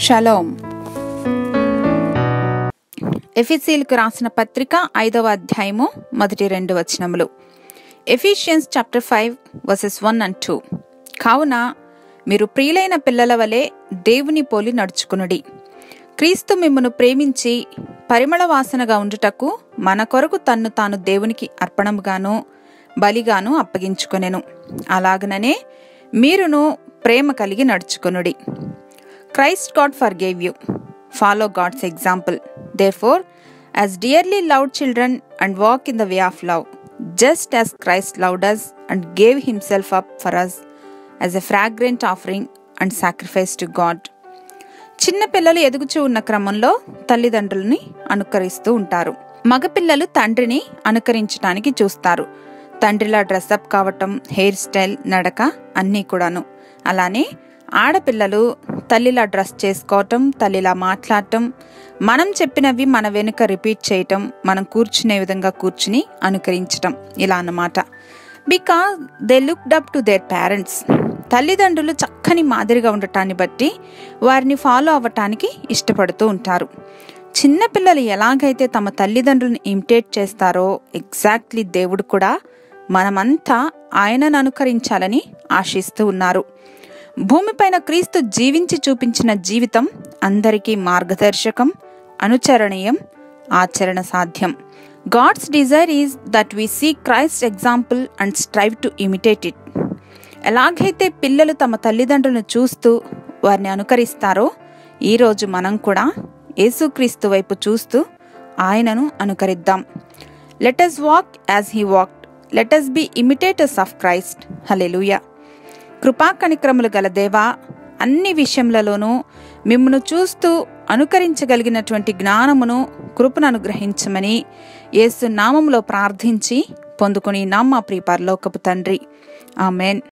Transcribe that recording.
Shalom. ఎఫెసీయులకు రాసిన పత్రిక 5వ అధ్యాయము మొదటి 2 వచనములు. Ephesians chapter 5 verses 1 and 2. కావున మీరు ప్రియులైన పిల్లల వలె దేవుని పోలి నడుచుకునుడి. క్రీస్తు మిమ్మును ప్రేమించి పరిమళ వాసనగా ఉండుటకు మన కొరకు తన్ను తాను దేవునికి అర్పణముగాను బలిగాను అప్పగించుకొనెను. అలాగననే మీరును ప్రేమ కలిగి నడుచుకొనుడి. Christ God forgave you. Follow God's example. Therefore, as dearly loved children, and walk in the way of love, just as Christ loved us and gave himself up for us as a fragrant offering and sacrifice to God. చిన్న పిల్లలు ఎదుగుచూ ఉన్న క్రమంలో తల్లిదండ్రులని అనుకరిస్తూ ఉంటారు. మగపిల్లలు తండ్రిని అనుకరించడానికి చూస్తారు. తండ్రిలా డ్రెస్అప్ కావటం, హెయిర్ స్టైల్, నడక అన్నీ కూడాను. అలానే ఆడపిల్లలు తల్లిలా డ్రెస్ చేసుకోవటం, తల్లిలా మాట్లాడటం, మనం చెప్పినవి మన వెనుక రిపీట్ చేయటం, మనం కూర్చునే విధంగా కూర్చుని అనుకరించటం, ఇలా అన్నమాట. Because they looked up to their parents. తల్లిదండ్రులు చక్కని మాదిరిగా ఉండటాన్ని బట్టి వారిని ఫాలో అవ్వటానికి ఇష్టపడుతూ ఉంటారు. చిన్నపిల్లలు ఎలాగైతే తమ తల్లిదండ్రులను ఇమిటేట్ చేస్తారో ఎగ్జాక్ట్లీ దేవుడు కూడా మనమంతా ఆయనను అనుకరించాలని ఆశిస్తూ ఉన్నారు. భూమిపైన క్రీస్తు జీవించి చూపించిన జీవితం అందరికీ మార్గదర్శకం, అనుచరణీయం, ఆచరణ సాధ్యం. God's desire is that we see Christ example and strive to imitate it. ఎలాగైతే పిల్లలు తమ తల్లిదండ్రులను చూస్తూ వారిని అనుకరిస్తారో ఈరోజు మనం కూడా యేసుక్రీస్తు వైపు చూస్తూ ఆయనను అనుకరిద్దాం. Let us walk as he walked. Let us be imitators of Christ. హల్లెలూయా. కృపా కనికరములు గల దేవా, అన్ని విషయములలోనూ మిమ్మును చూస్తూ అనుకరించగలిగినటువంటి జ్ఞానమును, కృపను అనుగ్రహించమని యేసు నామములో ప్రార్థించి పొందుకుని మా ప్రియ పరలోకపు తండ్రి. ఆమెన్.